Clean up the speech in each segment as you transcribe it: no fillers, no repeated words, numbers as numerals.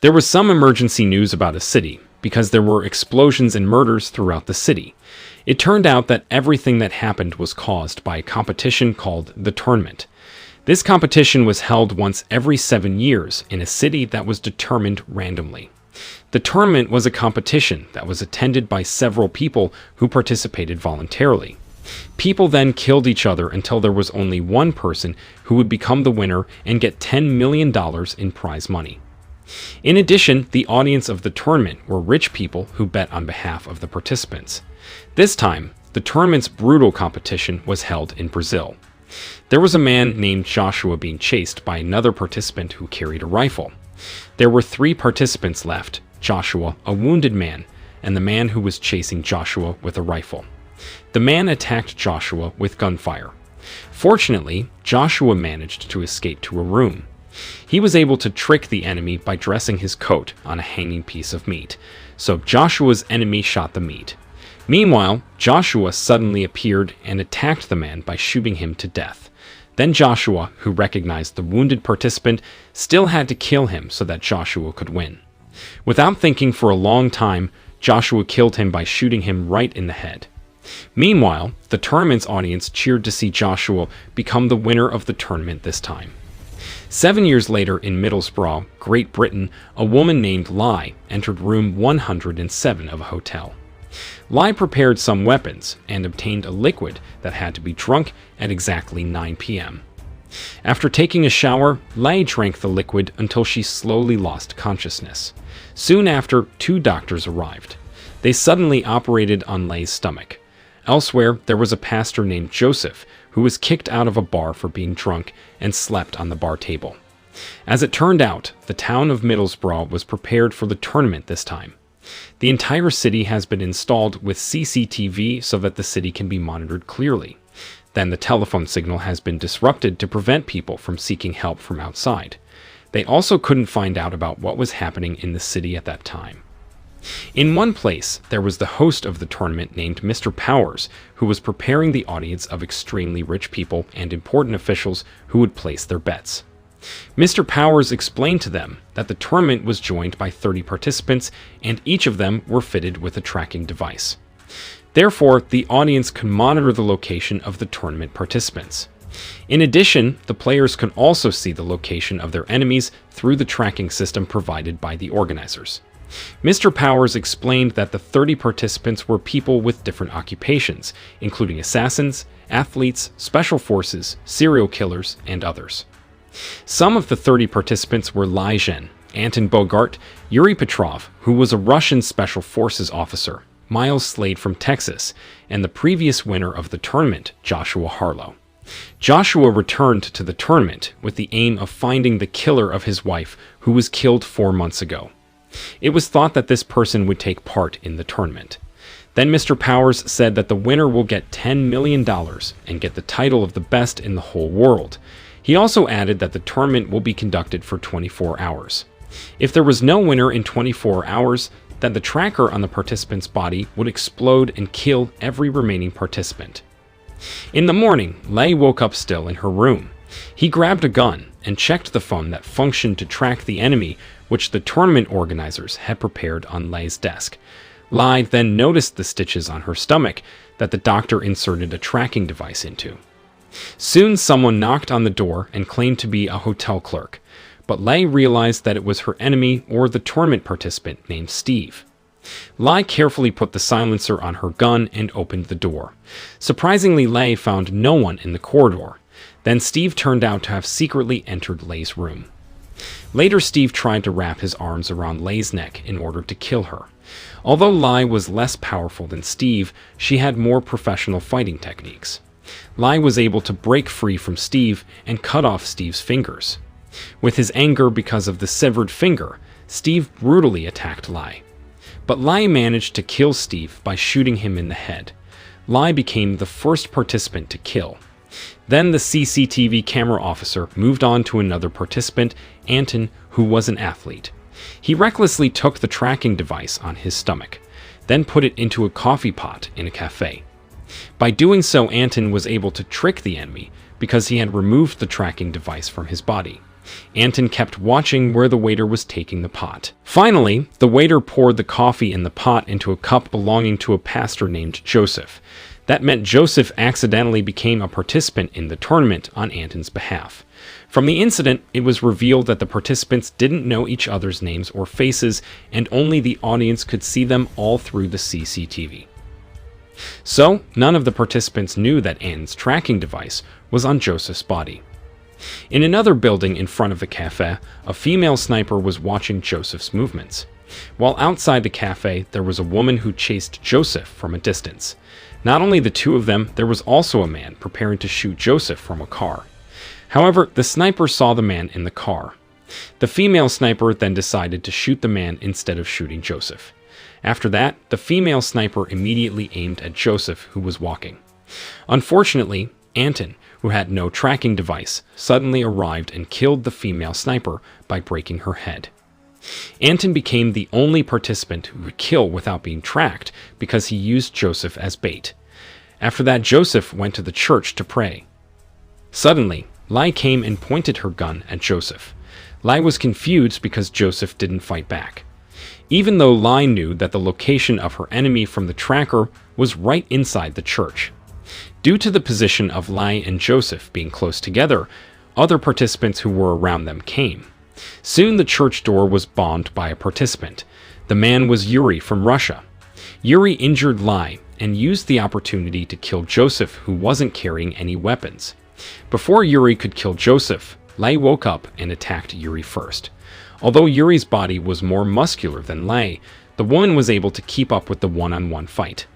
There was some emergency news about a city, because there were explosions and murders throughout the city. It turned out that everything that happened was caused by a competition called the Tournament. This competition was held once every 7 years in a city that was determined randomly. The tournament was a competition that was attended by several people who participated voluntarily. People then killed each other until there was only one person who would become the winner and get $10 million in prize money. In addition, the audience of the tournament were rich people who bet on behalf of the participants. This time, the tournament's brutal competition was held in Brazil. There was a man named Joshua being chased by another participant who carried a rifle. There were 3 participants left: Joshua, a wounded man, and the man who was chasing Joshua with a rifle. The man attacked Joshua with gunfire. Fortunately, Joshua managed to escape to a room. He was able to trick the enemy by dressing his coat on a hanging piece of meat, so Joshua's enemy shot the meat. Meanwhile, Joshua suddenly appeared and attacked the man by shooting him to death. Then Joshua, who recognized the wounded participant, still had to kill him so that Joshua could win. Without thinking for a long time, Joshua killed him by shooting him right in the head. Meanwhile, the tournament's audience cheered to see Joshua become the winner of the tournament this time. 7 years later in Middlesbrough, Great Britain, a woman named Lai entered room 107 of a hotel. Lai prepared some weapons and obtained a liquid that had to be drunk at exactly 9 p.m. After taking a shower, Lai drank the liquid until she slowly lost consciousness. Soon after, 2 doctors arrived. They suddenly operated on Lai's stomach. Elsewhere, there was a pastor named Joseph who was kicked out of a bar for being drunk and slept on the bar table. As it turned out, the town of Middlesbrough was prepared for the tournament this time. The entire city has been installed with CCTV so that the city can be monitored clearly. Then the telephone signal has been disrupted to prevent people from seeking help from outside. They also couldn't find out about what was happening in the city at that time. In one place, there was the host of the tournament named Mr. Powers, who was preparing the audience of extremely rich people and important officials who would place their bets. Mr. Powers explained to them that the tournament was joined by 30 participants and each of them were fitted with a tracking device. Therefore, the audience could monitor the location of the tournament participants. In addition, the players could also see the location of their enemies through the tracking system provided by the organizers. Mr. Powers explained that the 30 participants were people with different occupations, including assassins, athletes, special forces, serial killers, and others. Some of the 30 participants were Lai Zhen, Anton Bogart, Yuri Petrov, who was a Russian special forces officer, Miles Slade from Texas, and the previous winner of the tournament, Joshua Harlow. Joshua returned to the tournament with the aim of finding the killer of his wife, who was killed 4 months ago. It was thought that this person would take part in the tournament. Then Mr. Powers said that the winner will get $10 million and get the title of the best in the whole world. He also added that the tournament will be conducted for 24 hours. If there was no winner in 24 hours, then the tracker on the participant's body would explode and kill every remaining participant. In the morning, Lai woke up still in her room. He grabbed a gun and checked the phone that functioned to track the enemy, which the tournament organizers had prepared on Lai's desk. Lai then noticed the stitches on her stomach that the doctor inserted a tracking device into. Soon someone knocked on the door and claimed to be a hotel clerk, but Lai realized that it was her enemy or the tournament participant named Steve. Lai carefully put the silencer on her gun and opened the door. Surprisingly, Lai found no one in the corridor. Then Steve turned out to have secretly entered Lai's room. Later, Steve tried to wrap his arms around Lai's neck in order to kill her. Although Lai was less powerful than Steve, she had more professional fighting techniques. Lai was able to break free from Steve and cut off Steve's fingers. With his anger because of the severed finger, Steve brutally attacked Lai. But Lai managed to kill Steve by shooting him in the head. Lai became the first participant to kill. Then the CCTV camera officer moved on to another participant, Anton, who was an athlete. He recklessly took the tracking device on his stomach, then put it into a coffee pot in a cafe. By doing so, Anton was able to trick the enemy because he had removed the tracking device from his body. Anton kept watching where the waiter was taking the pot. Finally, the waiter poured the coffee in the pot into a cup belonging to a pastor named Joseph. That meant Joseph accidentally became a participant in the tournament on Anton's behalf. From the incident, it was revealed that the participants didn't know each other's names or faces, and only the audience could see them all through the CCTV. So, none of the participants knew that Anton's tracking device was on Joseph's body. In another building in front of the cafe, a female sniper was watching Joseph's movements. While outside the cafe, there was a woman who chased Joseph from a distance. Not only the two of them, there was also a man preparing to shoot Joseph from a car. However, the sniper saw the man in the car. The female sniper then decided to shoot the man instead of shooting Joseph. After that, the female sniper immediately aimed at Joseph, who was walking. Unfortunately, Anton, who had no tracking device, suddenly arrived and killed the female sniper by breaking her head. Anton became the only participant who could kill without being tracked because he used Joseph as bait. After that, Joseph went to the church to pray. Suddenly, Lai came and pointed her gun at Joseph. Lai was confused because Joseph didn't fight back. Even though Lai knew that the location of her enemy from the tracker was right inside the church. Due to the position of Lai and Joseph being close together, other participants who were around them came. Soon the church door was bombed by a participant. The man was Yuri from Russia. Yuri injured Lai and used the opportunity to kill Joseph, who wasn't carrying any weapons. Before Yuri could kill Joseph, Lai woke up and attacked Yuri first. Although Yuri's body was more muscular than Lai, the woman was able to keep up with the one-on-one fight.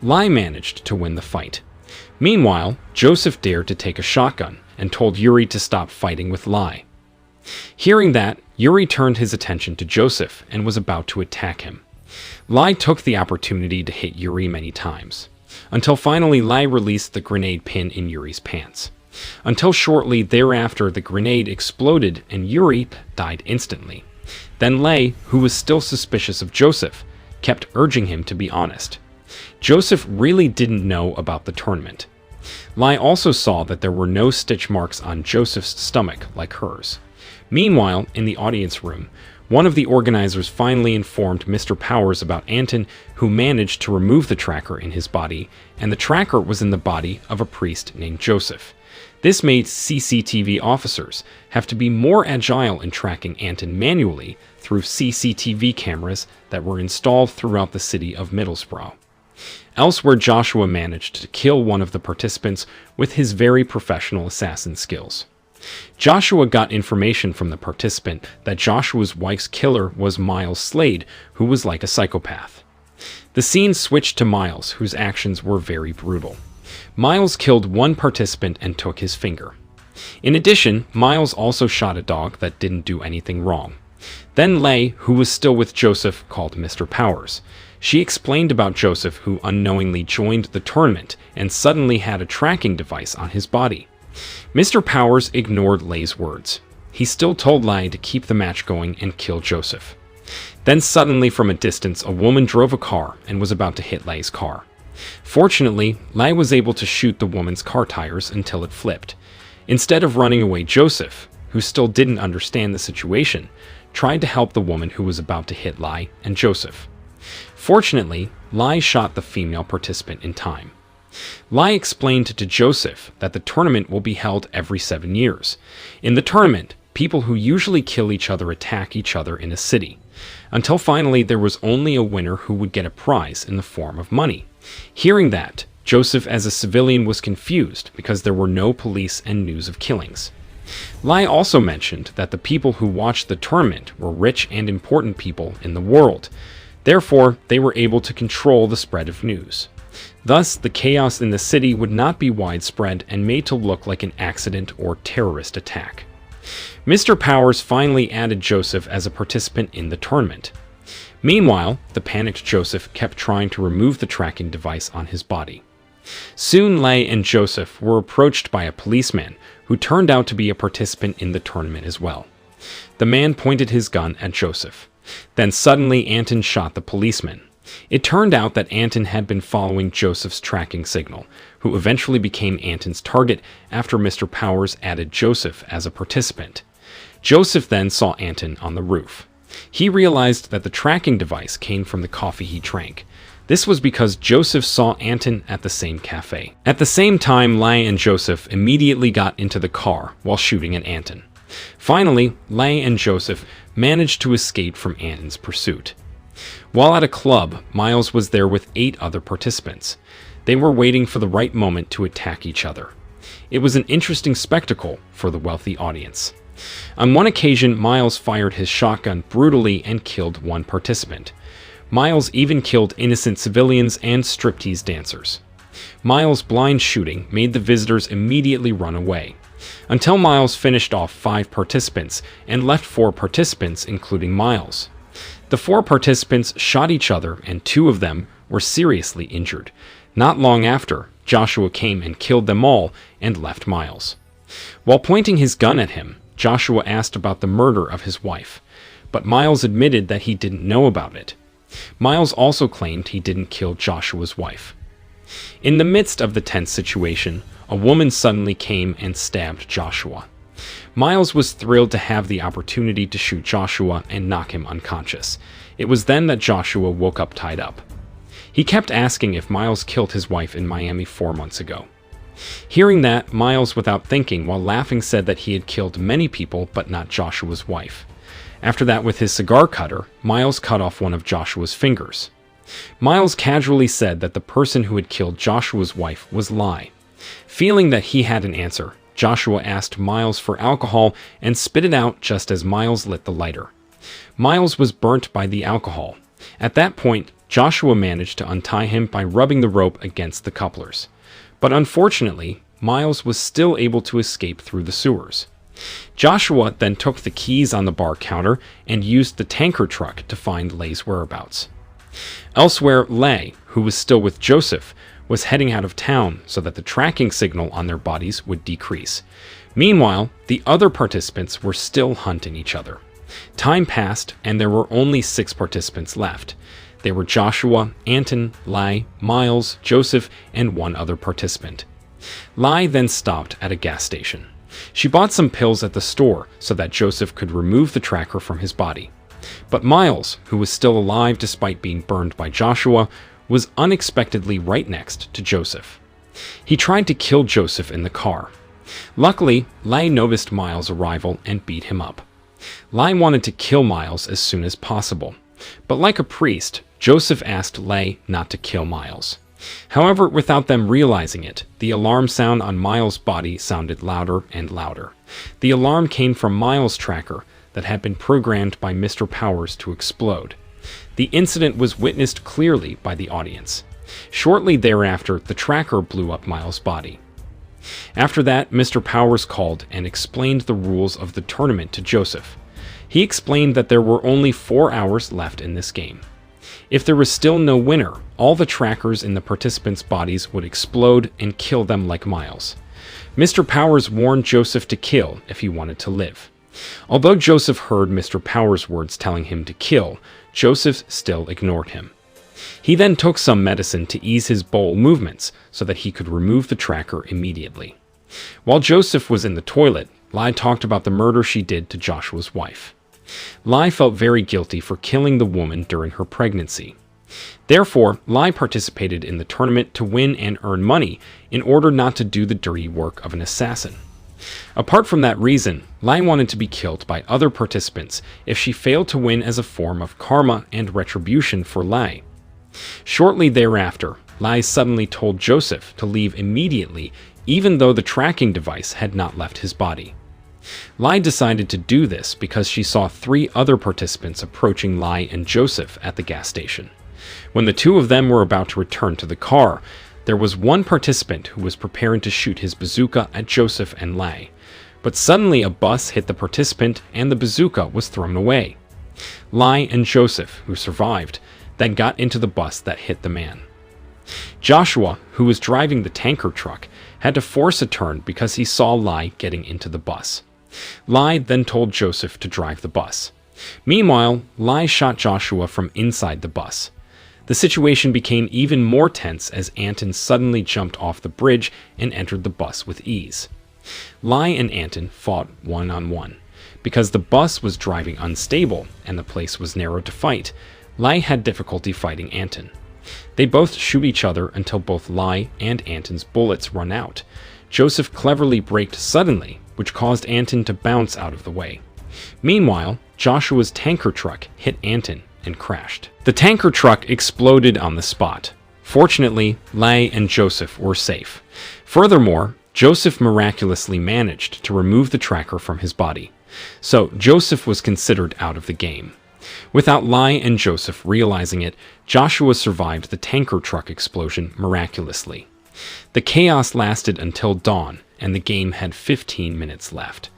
Lai managed to win the fight. Meanwhile, Joseph dared to take a shotgun and told Yuri to stop fighting with Lai. Hearing that, Yuri turned his attention to Joseph and was about to attack him. Lai took the opportunity to hit Yuri many times, until finally Lai released the grenade pin in Yuri's pants. Until shortly thereafter, the grenade exploded and Yuri died instantly. Then Lai, who was still suspicious of Joseph, kept urging him to be honest. Joseph really didn't know about the tournament. Lai also saw that there were no stitch marks on Joseph's stomach like hers. Meanwhile, in the audience room, one of the organizers finally informed Mr. Powers about Anton, who managed to remove the tracker in his body, and the tracker was in the body of a priest named Joseph. This made CCTV officers have to be more agile in tracking Anton manually through CCTV cameras that were installed throughout the city of Middlesbrough. Elsewhere, Joshua managed to kill one of the participants with his very professional assassin skills. Joshua got information from the participant that Joshua's wife's killer was Miles Slade, who was like a psychopath. The scene switched to Miles, whose actions were very brutal. Miles killed one participant and took his finger. In addition, Miles also shot a dog that didn't do anything wrong. Then Lai, who was still with Joseph, called Mr. Powers. She explained about Joseph, who unknowingly joined the tournament and suddenly had a tracking device on his body. Mr. Powers ignored Lai's words. He still told Lai to keep the match going and kill Joseph. Then suddenly from a distance, a woman drove a car and was about to hit Lai's car. Fortunately, Lai was able to shoot the woman's car tires until it flipped. Instead of running away, Joseph, who still didn't understand the situation, tried to help the woman who was about to hit Lai and Joseph. Fortunately, Lai shot the female participant in time. Lai explained to Joseph that the tournament will be held every 7 years. In the tournament, people who usually kill each other attack each other in a city, until finally there was only a winner who would get a prize in the form of money. Hearing that, Joseph as a civilian was confused because there were no police and news of killings. Lai also mentioned that the people who watched the tournament were rich and important people in the world. Therefore, they were able to control the spread of news. Thus, the chaos in the city would not be widespread and made to look like an accident or terrorist attack. Mr. Powers finally added Joseph as a participant in the tournament. Meanwhile, the panicked Joseph kept trying to remove the tracking device on his body. Soon Lai and Joseph were approached by a policeman who turned out to be a participant in the tournament as well. The man pointed his gun at Joseph. Then suddenly Anton shot the policeman. It turned out that Anton had been following Joseph's tracking signal, who eventually became Anton's target after Mr. Powers added Joseph as a participant. Joseph then saw Anton on the roof. He realized that the tracking device came from the coffee he drank. This was because Joseph saw Anton at the same cafe. At the same time, Lai and Joseph immediately got into the car while shooting at Anton. Finally, Lai and Joseph managed to escape from Anton's pursuit. While at a club, Miles was there with 8 other participants. They were waiting for the right moment to attack each other. It was an interesting spectacle for the wealthy audience. On one occasion, Miles fired his shotgun brutally and killed one participant. Miles even killed innocent civilians and striptease dancers. Miles' blind shooting made the visitors immediately run away, until Miles finished off 5 participants and left 4 participants, including Miles. The 4 participants shot each other and 2 of them were seriously injured. Not long after, Joshua came and killed them all and left Miles. While pointing his gun at him, Joshua asked about the murder of his wife, but Miles admitted that he didn't know about it. Miles also claimed he didn't kill Joshua's wife. In the midst of the tense situation, a woman suddenly came and stabbed Joshua. Miles was thrilled to have the opportunity to shoot Joshua and knock him unconscious. It was then that Joshua woke up tied up. He kept asking if Miles killed his wife in Miami 4 months ago. Hearing that, Miles, without thinking, while laughing, said that he had killed many people but not Joshua's wife. After that, with his cigar cutter, Miles cut off one of Joshua's fingers. Miles casually said that the person who had killed Joshua's wife was Lai. Feeling that he had an answer, Joshua asked Miles for alcohol and spit it out just as Miles lit the lighter. Miles was burnt by the alcohol. At that point, Joshua managed to untie him by rubbing the rope against the couplers. But unfortunately, Miles was still able to escape through the sewers. Joshua then took the keys on the bar counter and used the tanker truck to find Lai's whereabouts. Elsewhere, Lai, who was still with Joseph, was heading out of town so that the tracking signal on their bodies would decrease. Meanwhile, the other participants were still hunting each other. Time passed, and there were only 6 participants left. They were Joshua, Anton, Lai, Miles, Joseph, and 1 other participant. Lai then stopped at a gas station. She bought some pills at the store so that Joseph could remove the tracker from his body. But Miles, who was still alive despite being burned by Joshua, was unexpectedly right next to Joseph. He tried to kill Joseph in the car. Luckily, Lai noticed Miles' arrival and beat him up. Lai wanted to kill Miles as soon as possible, but like a priest, Joseph asked Lai not to kill Miles. However, without them realizing it, the alarm sound on Miles' body sounded louder and louder. The alarm came from Miles' tracker that had been programmed by Mr. Powers to explode. The incident was witnessed clearly by the audience. Shortly thereafter, the tracker blew up Miles' body. After that, Mr. Powers called and explained the rules of the tournament to Joseph. He explained that there were only 4 hours left in this game. If there was still no winner, all the trackers in the participants' bodies would explode and kill them like Miles. Mr. Powers warned Joseph to kill if he wanted to live. Although Joseph heard Mr. Powers' words telling him to kill, Joseph still ignored him. He then took some medicine to ease his bowel movements so that he could remove the tracker immediately. While Joseph was in the toilet, Lai talked about the murder she did to Joshua's wife. Lai felt very guilty for killing the woman during her pregnancy. Therefore, Lai participated in the tournament to win and earn money in order not to do the dirty work of an assassin. Apart from that reason, Lai wanted to be killed by other participants if she failed to win as a form of karma and retribution for Lai. Shortly thereafter, Lai suddenly told Joseph to leave immediately, even though the tracking device had not left his body. Lai decided to do this because she saw 3 other participants approaching Lai and Joseph at the gas station. When the 2 of them were about to return to the car, there was one participant who was preparing to shoot his bazooka at Joseph and Lai. But suddenly a bus hit the participant and the bazooka was thrown away. Lai and Joseph, who survived, then got into the bus that hit the man. Joshua, who was driving the tanker truck, had to force a turn because he saw Lai getting into the bus. Lai then told Joseph to drive the bus. Meanwhile, Lai shot Joshua from inside the bus. The situation became even more tense as Anton suddenly jumped off the bridge and entered the bus with ease. Lai and Anton fought one-on-one, Because the bus was driving unstable and the place was narrow to fight, Lai had difficulty fighting Anton. They both shoot each other until both Lai and Anton's bullets run out. Joseph cleverly braked suddenly, which caused Anton to bounce out of the way. Meanwhile, Joshua's tanker truck hit Anton and crashed. The tanker truck exploded on the spot. Fortunately, Lai and Joseph were safe. Furthermore, Joseph miraculously managed to remove the tracker from his body. So Joseph was considered out of the game. Without Lai and Joseph realizing it, Joshua survived the tanker truck explosion miraculously. The chaos lasted until dawn, and the game had 15 minutes left.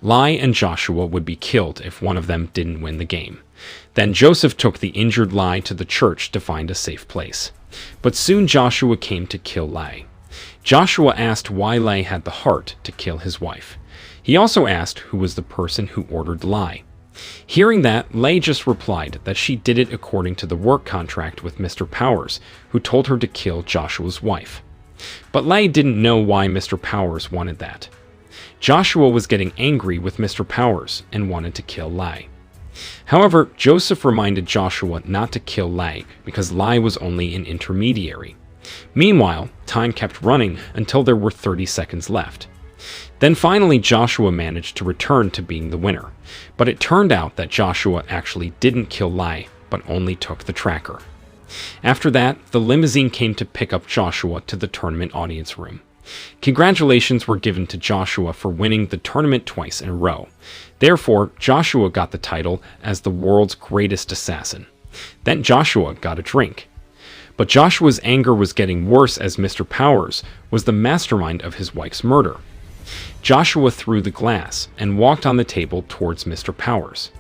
Lai and Joshua would be killed if one of them didn't win the game. Then Joseph took the injured Lai to the church to find a safe place. But soon Joshua came to kill Lai. Joshua asked why Lai had the heart to kill his wife. He also asked who was the person who ordered Lai. Hearing that, Lai just replied that she did it according to the work contract with Mr. Powers, who told her to kill Joshua's wife. But Lai didn't know why Mr. Powers wanted that. Joshua was getting angry with Mr. Powers and wanted to kill Lai. However, Joseph reminded Joshua not to kill Lai because Lai was only an intermediary. Meanwhile, time kept running until there were 30 seconds left. Then finally Joshua managed to return to being the winner, but it turned out that Joshua actually didn't kill Lai, but only took the tracker. After that, the limousine came to pick up Joshua to the tournament audience room. Congratulations were given to Joshua for winning the tournament twice in a row. Therefore, Joshua got the title as the world's greatest assassin. Then Joshua got a drink. But Joshua's anger was getting worse as Mr. Powers was the mastermind of his wife's murder. Joshua threw the glass and walked on the table towards Mr. Powers.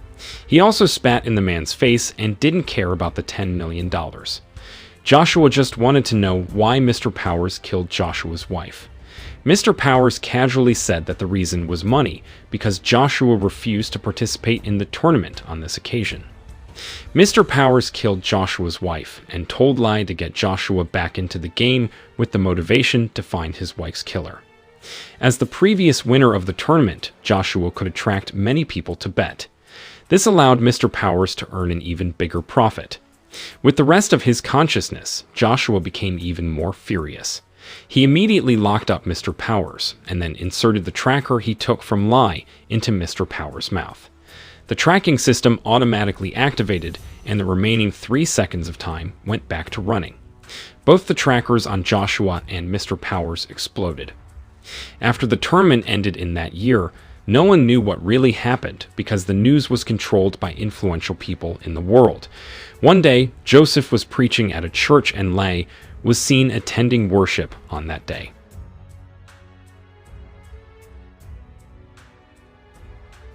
He also spat in the man's face and didn't care about the $10 million. Joshua just wanted to know why Mr. Powers killed Joshua's wife. Mr. Powers casually said that the reason was money because Joshua refused to participate in the tournament on this occasion. Mr. Powers killed Joshua's wife and told Lai to get Joshua back into the game with the motivation to find his wife's killer. As the previous winner of the tournament, Joshua could attract many people to bet. This allowed Mr. Powers to earn an even bigger profit. With the rest of his consciousness, Joshua became even more furious. He immediately locked up Mr. Powers and then inserted the tracker he took from Lai into Mr. Powers' mouth. The tracking system automatically activated, and the remaining 3 seconds of time went back to running. Both the trackers on Joshua and Mr. Powers exploded. After the tournament ended in that year, no one knew what really happened because the news was controlled by influential people in the world. One day, Joseph was preaching at a church and Lai was seen attending worship on that day.